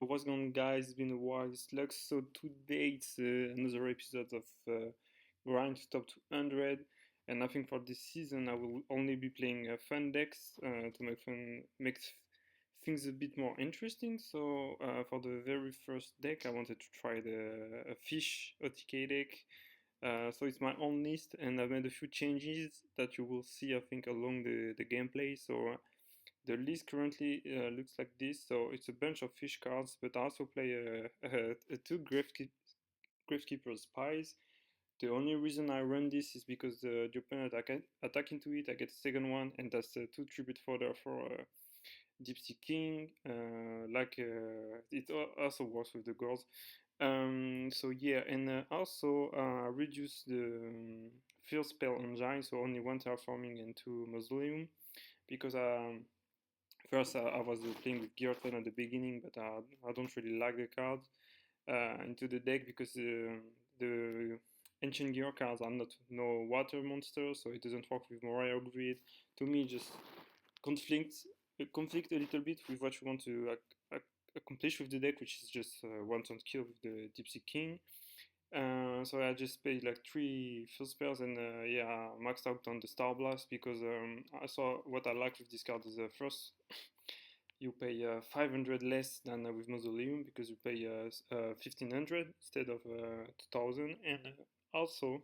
What's going on, guys? It's been a while. It's Lux. So today it's another episode of Grind to Top 200, and I think for this season I will only be playing fun decks to make things a bit more interesting. So for the very first deck, I wanted to try the Fish OTK deck. So it's my own list, and I've made a few changes that you will see, I think, along the gameplay. So the list currently looks like this. So it's a bunch of fish cards, but I also play two Gravekeeper Spies. The only reason I run this is because the opponent attack into it, I get a second one, and that's two tribute fodder for Deep Sea King. It also works with the girls. So yeah, and also reduce the field spell engine, so only one terraforming and two mausoleum, because first, I was playing with Gearton at the beginning, but I don't really like the card into the deck because the ancient gear cards are not no water monsters, so it doesn't work with Moria Grid. To me, just conflict a little bit with what you want to accomplish with the deck, which is just one turn kill with the Deep Sea King. So I just paid like 3 field spells and yeah, maxed out on the Star Blast because I saw what I like with this card is first you pay 500 less than with Mausoleum because you pay 1500 instead of 2000, and also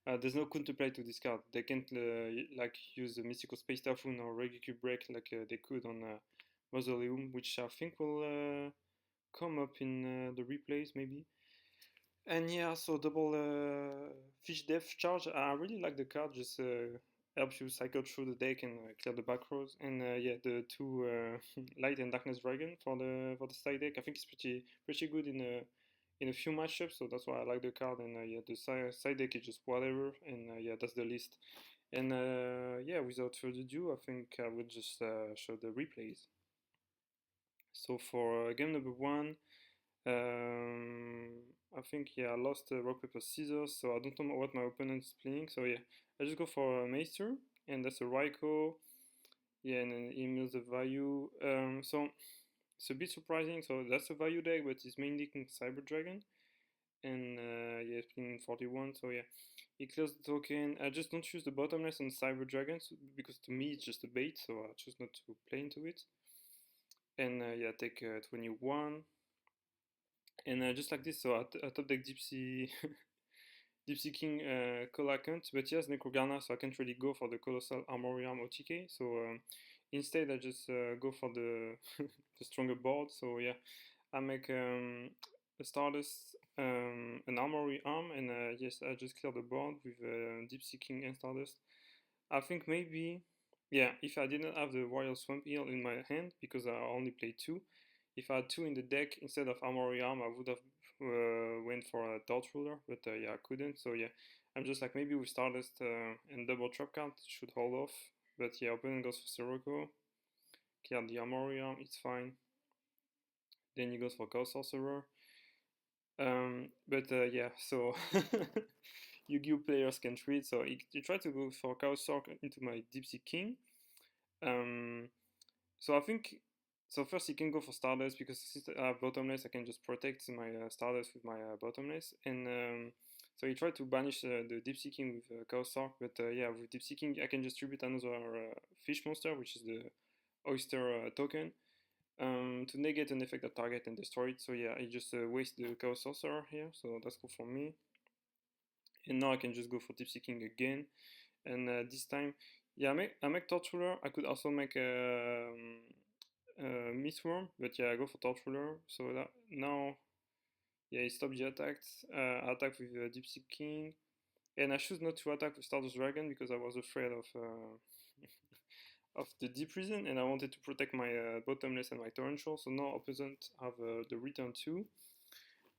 there's no counterplay to this card. They can't like use the Mystical Space Typhoon or Regular Break like they could on Mausoleum, which I think will come up in the replays maybe. And yeah, so double fish depth charge. I really like the card. Just helps you cycle through the deck and clear the back rows. And yeah, the two light and darkness dragon for the side deck. I think it's pretty good in a few matchups. So that's why I like the card. And yeah, the side deck is just whatever. And yeah, that's the list. And yeah, without further ado, I think I will just show the replays. So for game number one. I think yeah, I lost rock paper scissors, so I don't know what my opponent's playing. So yeah, I just go for a Maester, and that's a Raikou. Yeah, and then he mills the Vayu. So it's a bit surprising. So that's a Vayu deck, but he's mainly decking Cyber Dragon, and yeah, he's playing 41. So yeah, he clears the token. I just don't choose the bottomless on Cyber Dragons because to me it's just a bait, so I choose not to play into it. And yeah, take 21. And just like this, so I top deck Deep Sea King Colacant, but he has Necrogana, so I can't really go for the Colossal Armorium OTK. So instead, I just go for the the stronger board. So yeah, I make a Stardust, an Armory Arm, and yes, I just clear the board with Deep Sea King and Stardust. I think maybe, yeah, if I didn't have the Royal Swamp Eel in my hand, because I only played 2, if I had 2 in the deck instead of Armory Arm, I would have went for a Dart Ruler, but yeah, I couldn't. So yeah, I'm just like maybe with Stardust and double trap card should hold off. But yeah, opponent goes for Sirocco, clear the Armory Arm, it's fine. Then he goes for Chaos Sorcerer. But yeah, so Yu-Gi-Oh players can treat. So he tried to go for Chaos Sorcerer into my Deep Sea King. So I think, so first he can go for Stardust because since I have bottomless, I can just protect my Stardust with my bottomless. And so he tried to banish the Deep Sea King with Chaos Sorc, but yeah, with Deep Sea King I can just tribute another fish monster, which is the Oyster token, to negate an effect at target and destroy it. So yeah, I just waste the Chaos Sorcerer here, so that's cool for me. And now I can just go for Deep Sea King again, and this time, yeah, I make Torturer. I could also make Mistworm, but yeah, I go for Torturer. So that, now, yeah, he stopped the attacks. I attack with Deep Sea King, and I choose not to attack with Stardust Dragon because I was afraid of of the Deep Prison, and I wanted to protect my Bottomless and my Torrential. So now opponent have the return 2,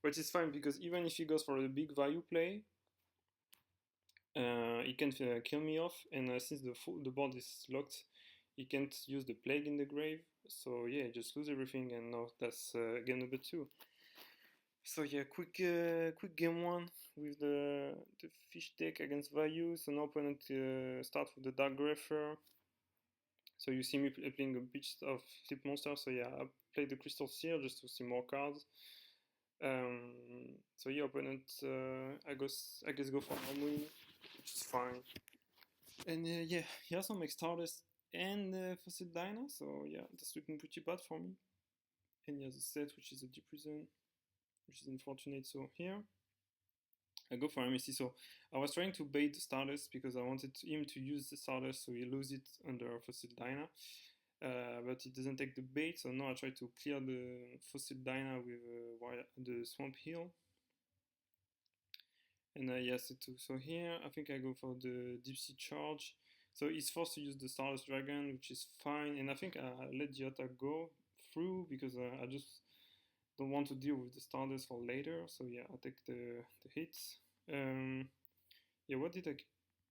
which is fine because even if he goes for a big value play, he can kill me off, and since the board is locked, he can't use the Plague in the grave. So yeah, just lose everything, and now that's game number 2. So yeah, quick game 1 with the fish deck against Vayu. So now opponent start with the Dark Greffer. So you see me playing a bit of flip monster. So yeah, I played the crystals here just to see more cards. So yeah, opponent, I guess go for Harmony, which is fine. And yeah, he has some make Stardust and Fossil Dyna, so yeah, that's looking pretty bad for me. And he has a set which is a Deep Prison, which is unfortunate. So here, I go for MSC. So I was trying to bait the Stardust because I wanted him to use the Stardust so he lose it under Fossil Dyna. But it doesn't take the bait, so now I try to clear the Fossil Dyna with the Swamp Hill. And yes, so here I think I go for the Deep Sea Charge. So he's forced to use the Stardust Dragon, which is fine. And I think I let the attack go through because I just don't want to deal with the Stardust for later. So yeah, I take the hits. Yeah, what did I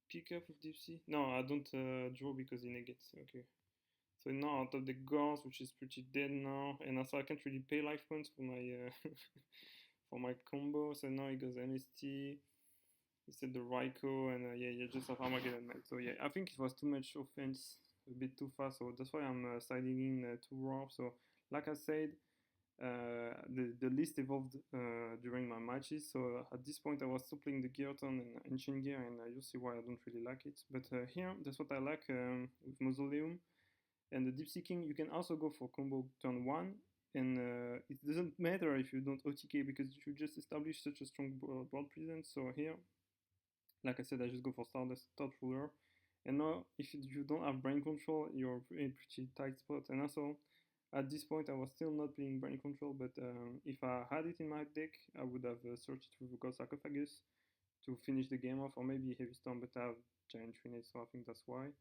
pick up with Deep Sea? No, I don't draw because he negates. Okay. So now I top the Gauss, which is pretty dead now. And also I can't really pay life points for my for my combo. So now he goes MST. He said the Raikou, and yeah, you just have Armageddon Mech. So yeah, I think it was too much offense, a bit too fast. So that's why I'm siding in too raw. So like I said, the list evolved during my matches. So at this point, I was still playing the Gearton and Ancient Gear, and you'll see why I don't really like it. But here, that's what I like with Mausoleum. And the Deep Sea King, you can also go for combo turn 1. And it doesn't matter if you don't OTK because you just established such a strong board presence. So here, like I said, I just go for Stardust Thought Ruler. And now, if you don't have Brain Control, you're in a pretty tight spot. And also, at this point, I was still not playing Brain Control, but if I had it in my deck, I would have searched through the God Sarcophagus to finish the game off, or maybe Heavy Storm, but I have Giant Trinade, so I think that's why.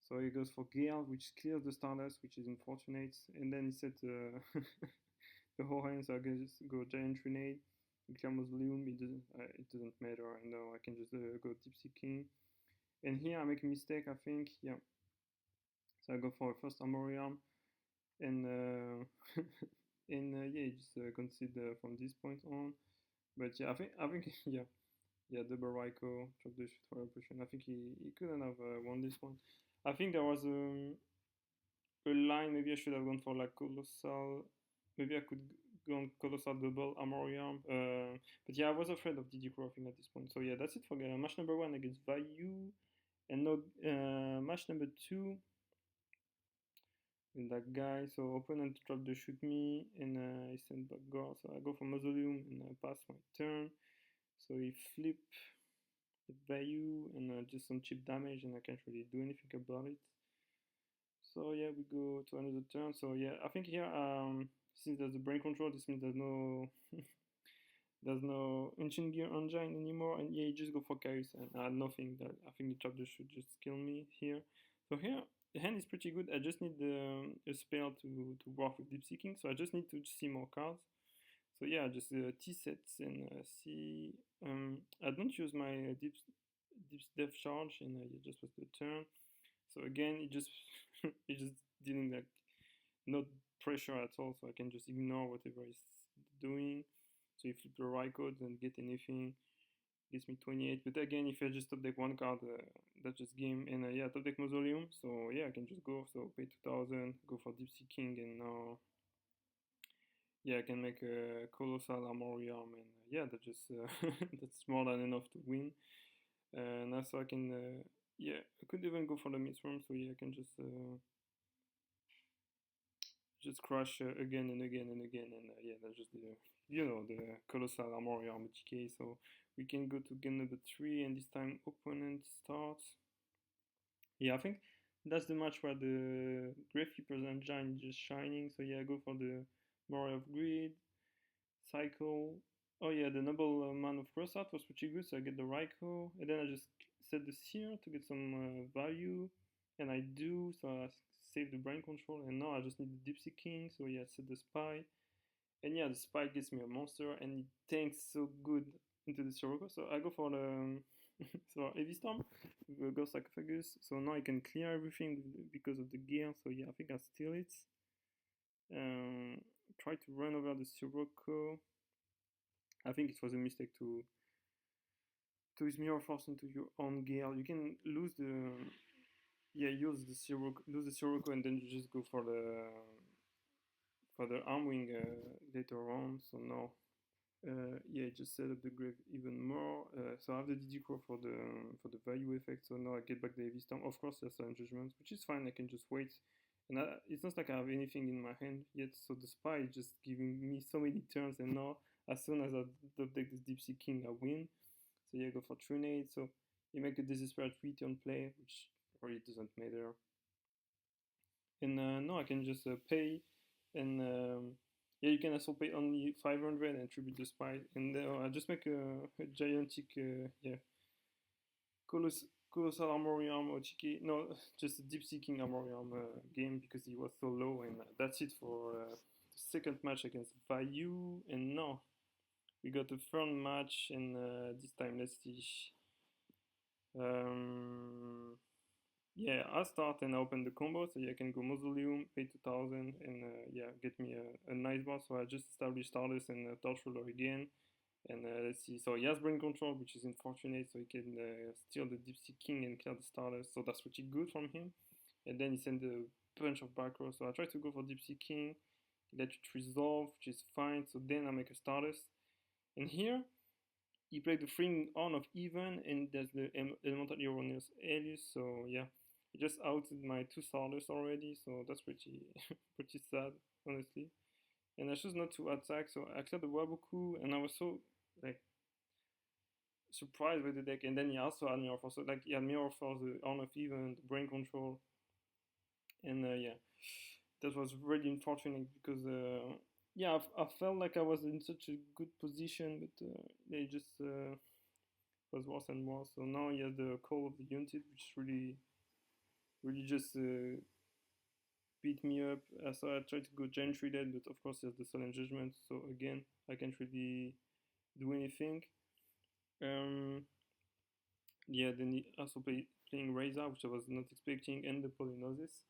So he goes for Gale, which clears the Stardust, which is unfortunate. And then he said the whole hand, so I can just go Giant Trinade, clear Mausoleum, it doesn't matter, and now I can just go Deep Sea King. And here I make a mistake, I think, yeah. So I go for a first Armorium, and and yeah, just consider from this point on. But yeah, I think yeah, double Raikou, drop the shoot for a potion. I think he couldn't have won this one. I think there was a line. Maybe I should have gone for like Colossal. Maybe I could go on Colossal double Armorium. But yeah, I was afraid of DD Crossing at this point. So yeah, that's it for match number 1 against Vayu. And no, match number 2 with that guy. So opponent dropped the shoot me, and I sent back Gore. So I go for Mausoleum and I pass my turn. So he flip the Vayu and just some cheap damage, and I can't really do anything about it. So yeah, we go to another turn. So yeah, I think here since there's the Brain Control, this means there's no there's no Ancient Gear Engine anymore, and yeah, you just go for Kaius and I had nothing. That I think the chapter should just kill me here. So here the hand is pretty good. I just need a spell to work with Deep Seeking, so I just need to see more cards. So yeah, just T sets and see. I don't use my deep depth charge, and it just was the turn. So again, it just it just didn't like not pressure at all, so I can just ignore whatever it's doing. So if you flip the right code and get anything, gives me 28. But again, if I just top deck one card, that's just game. And yeah, top deck Mausoleum. So yeah, I can just go. So pay 2000, go for Deep Sea King, and now yeah, I can make a Colossal Armorium, and yeah, that just that's more than enough to win. Now so I can yeah, I could even go for the Midstream. So yeah, I can just crush again and again and again, and yeah, that's just the the Colossal Armorium TK. So we can go to game number 3, and this time opponent starts. Yeah, I think that's the match where the Gravekeeper's Engine is just shining. So yeah, I go for the Moray of Greed, Cycle. Oh yeah, the Noble Man of Crossart was pretty good, so I get the Raikou, and then I just set the Seer to get some value, and I do, so I save the Brain Control, and now I just need the Deep Sea King, so yeah, I set the Spy, and yeah, the Spy gets me a monster, and it tanks so good into the Sirocco, so I go for the so Heavy Storm, Ghost Sarcophagus, so now I can clear everything because of the gear, so yeah, I think I steal it. Try to run over the Sirocco. I think it was a mistake to use Mirror Force into your own gear. You can lose the yeah, use the Sirocco and then you just go for the arm wing later on. So now, yeah, just set up the grave even more. So I have the DD core for the value effect. So now I get back the heavy storm. Of course, there's some judgment, which is fine. I can just wait, and it's not like I have anything in my hand yet. So the spy is just giving me so many turns, and now as soon as I update this Deep Sea King, I win. So yeah, go for Trinade. So you make a desperate return play, which really doesn't matter. And now I can just pay, and yeah, you can also pay only 500 and tribute the spy. And I just make a gigantic, yeah, colossal armory arm OTK. No, just a deep seeking armory arm game because he was so low. And that's it for the second match against Vayu. And now we got the third match, and this time let's see. Yeah, I start and I open the combo, so yeah, I can go Mausoleum, pay 2000, and yeah, get me a nice boss. So I just established Stardust and Torch Roller again. And let's see, so he has Brain Control, which is unfortunate, so he can steal the Deep Sea King and clear the Stardust, so that's pretty good from him. And then he sent a bunch of back rows, so I try to go for Deep Sea King, let it resolve, which is fine, so then I make a Stardust. And here, he played the Freeing On of Even, and there's the Elemental Erroneous Alias, so yeah. He just outed my 2 Stardust already, so that's pretty pretty sad, honestly. And I chose not to attack, so I cleared the Waboku, and I was so like surprised with the deck. And then he also had Mirror Force, so like he had Mirror Force, the On of Even, the Brain Control, and yeah, that was really unfortunate because yeah, I felt like I was in such a good position, but yeah, it just was worse and worse. So now he has the Call of the Unity, which really just beat me up. So I tried to go Giant Treated, but of course he has the Solemn Judgment. So again, I can't really do anything. Yeah, then he also playing Razor, which I was not expecting, and the Polynosis.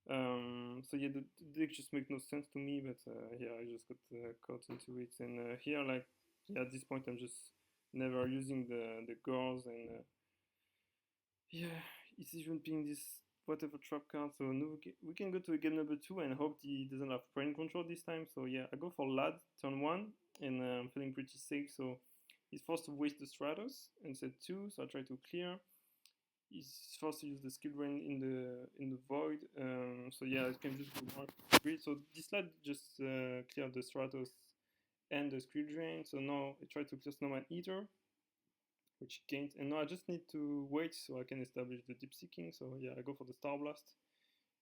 So yeah, the deck just makes no sense to me, but yeah, I just got caught into it. And here, like, yeah, at this point, I'm just never using the gauze, and yeah, it's even playing this whatever trap card. So no, we can go to a game number 2 and hope he doesn't have brain control this time. So yeah, I go for Lad turn 1, and I'm feeling pretty safe. So he's forced to waste the Stratos and set 2. So I try to clear. He's forced to use the skill drain in the void. So yeah, I can just go mark grid. So this Lad just cleared the Stratos and the skill drain. So now I try to clear Snowman Eater, which gained, and now I just need to wait so I can establish the Deep Seeking. So yeah, I go for the Star Blast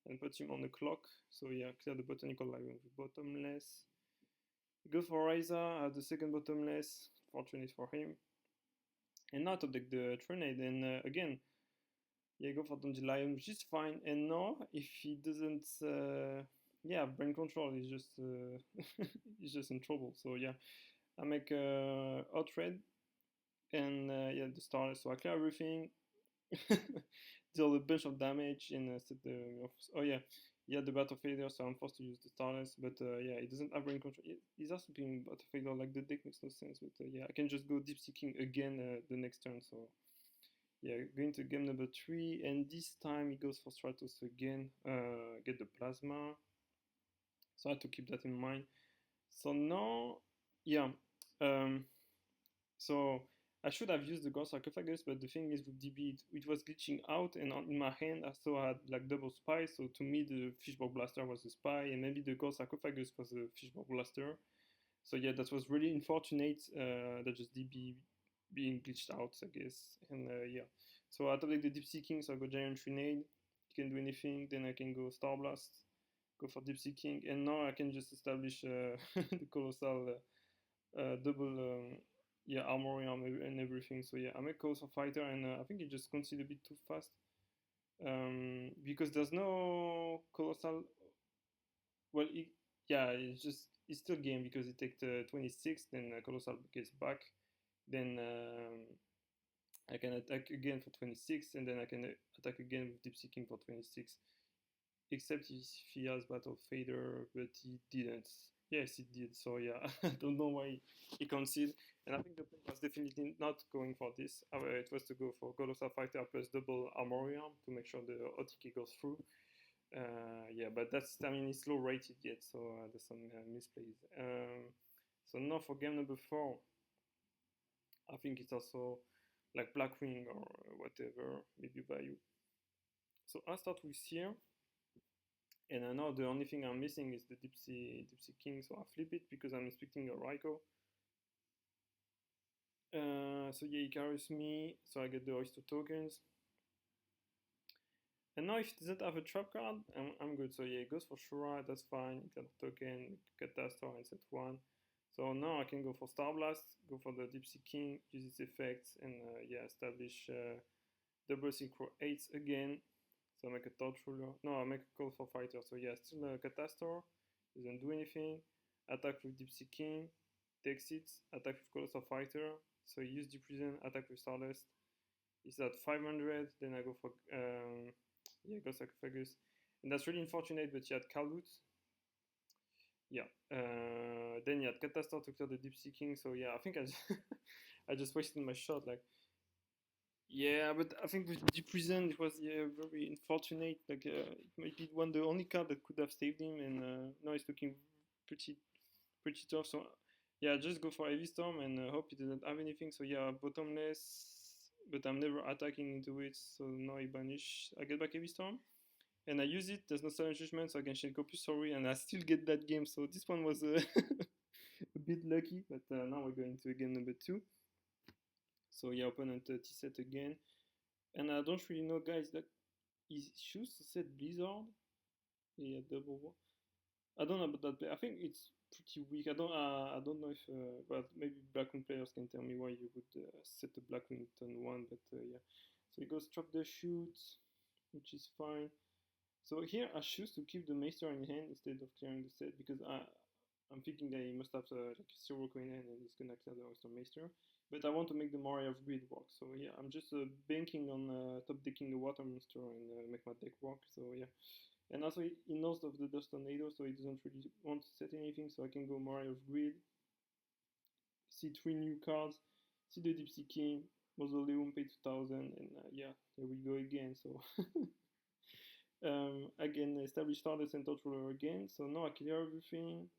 and put him on the clock. So yeah, clear the Botanical Library with bottomless. Go for Ryza, I have the second bottomless, fortunate for him. And now to take the Trinade, and again, yeah, go for Dandelion, which is fine. And now, if he doesn't, yeah, brain control is just, he's just in trouble. So yeah, I make Hot Red, and yeah, the Starless. So I clear everything, deal a bunch of damage, and set the. Oh yeah, the Battle Fader, so I'm forced to use the Starless. But yeah, it doesn't have brain control. He's also being Battle Fader, like the deck makes no sense. But yeah, I can just go Deep Seeking again the next turn. So yeah, going to game number 3, and this time he goes for Stratos again, get the Plasma. So I have to keep that in mind. So now, yeah, so I should have used the Ghost Sarcophagus, but the thing is with DB, it was glitching out, and in my hand I still had like double spy, so to me the Fishbowl Blaster was the spy, and maybe the Ghost Sarcophagus was the Fishbowl Blaster. So yeah, that was really unfortunate, that just DB being glitched out, I guess. And yeah, so I thought like the Deep Seeking, so I go Giant Trinade, you can do anything, then I can go Star Blast, go for Deep Seeking, and now I can just establish the Colossal double yeah, armory arm and everything. So yeah, I make Colossal Fighter, and I think it just conceded a bit too fast, because there's no Colossal. Well, yeah, it's still game because it takes 26, then Colossal gets back, then I can attack again for 26, and then I can attack again with Deep Seeking for 26. Except if he has Battle Fader, but he didn't. Yes, it did. So yeah, I don't know why he conceded. And I think the plan was definitely not going for this. It was to go for Colossal Fighter plus double Armory Arm to make sure the OTK goes through. Yeah, but that's, I mean, it's low rated yet, so there's some misplays. So now for game number 4, I think it's also like Blackwing or whatever, maybe Vayu. So I start with here, and I know the only thing I'm missing is the Deep Sea King, so I flip it because I'm expecting a Raikou. So yeah, he carries me, so I get the oyster tokens. And now if it doesn't have a trap card, I'm good. So yeah, it goes for Shura, that's fine. It got a token, Catastrophe, and set 1. So now I can go for Star Blast, go for the Deep Sea King, use its effects, and yeah, establish double synchro 8s again. So I make a Torch Ruler. No, I make a Call for Fighter. So yeah, still a Catastrophe, doesn't do anything. Attack with Deep Sea King, takes it, attack with Colossal Fighter. So use Deep Prison, attack with Stardust. It's at 500, then I go for yeah, go Sarcophagus. And that's really unfortunate, but he had Kalut. Yeah. Then he had Catastrophe to clear the Deep Sea King. So yeah, I think I just, I just wasted my shot. Like, yeah, but I think with Deep Prison it was, yeah, very unfortunate. Like it might be one the only card that could have saved him, and now he's looking pretty tough. So yeah, just go for Heavy Storm and hope he doesn't have anything. So yeah, bottomless, but I'm never attacking into it. So now he banish. I get back Heavy Storm, and I use it. There's no silent judgment, so I can Shenko plus sorry, and I still get that game. So this one was a bit lucky, but now we're going to game number 2. So yeah, opponent T-set again, and I don't really know, guys, that he choose to set Blizzard. Yeah, double one. I don't know about that play. I think it's pretty weak. I don't know if, but maybe Blackwing players can tell me why you would set the Blackwing turn 1. But yeah, so he goes drop the shoot, which is fine. So here I choose to keep the Maester in hand instead of clearing the set because I'm thinking that he must have like a Sirocco in hand and he's gonna clear the Oyster Maester. But I want to make the Moray of Greed work. So yeah, I'm just banking on top decking the Water Monster and make my deck work. So yeah. And also he knows of the Dust Tornado, so he doesn't really want to set anything, so I can go Moray of Greed. See 3 new cards, see the Deep Sea King, Mausoleum, pay 2000, and yeah, here we go again. So again, establish Stardust and Torch Ruler again. So now I clear everything.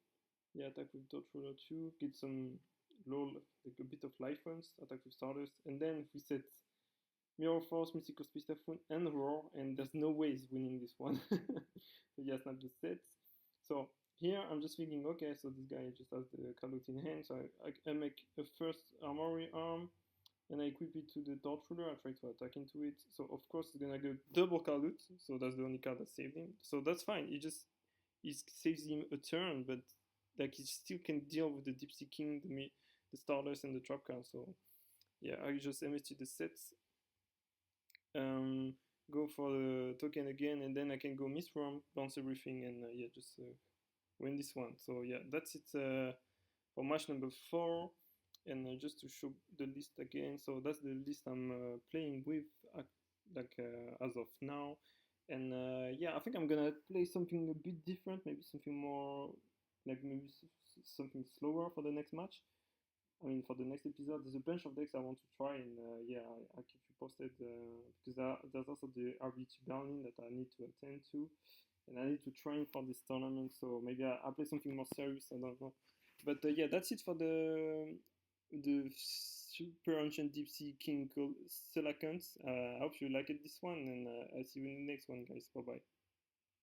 Yeah, attack with Torch Ruler 2, get some low, like a bit of life points, attack with Stardust, and then if we set Mirror Force, Mystical Space Typhoon, and Roar, and there's no way he's winning this one. So yeah, snap the sets. So here I'm just thinking, okay, so this guy just has the Kalut in hand, so I make a first Armory Arm, and I equip it to the Torch Ruler. I try to attack into it. So of course it's gonna go double Kalut, so that's the only card that saved him. So that's fine. He saves him a turn, but like he still can deal with the Deep Sea King, the Stardust, and the Trap card. So yeah, I just MST the sets. Go for the token again, and then I can go Mistworm, bounce everything, and yeah, just win this one. So yeah, that's it for match number 4. And just to show the list again, so that's the list I'm playing with as of now. And yeah, I think I'm gonna play something a bit different, maybe something more like maybe something slower for the next match. I mean, for the next episode, there's a bunch of decks I want to try, and yeah, I'll keep you posted because there's also the RBT Bounding that I need to attend to, and I need to train for this tournament. So maybe I'll play something more serious. I don't know, but yeah, that's it for the Super Ancient Deep Sea King Selacons. I hope you liked this one, and I'll see you in the next one, guys. Bye bye.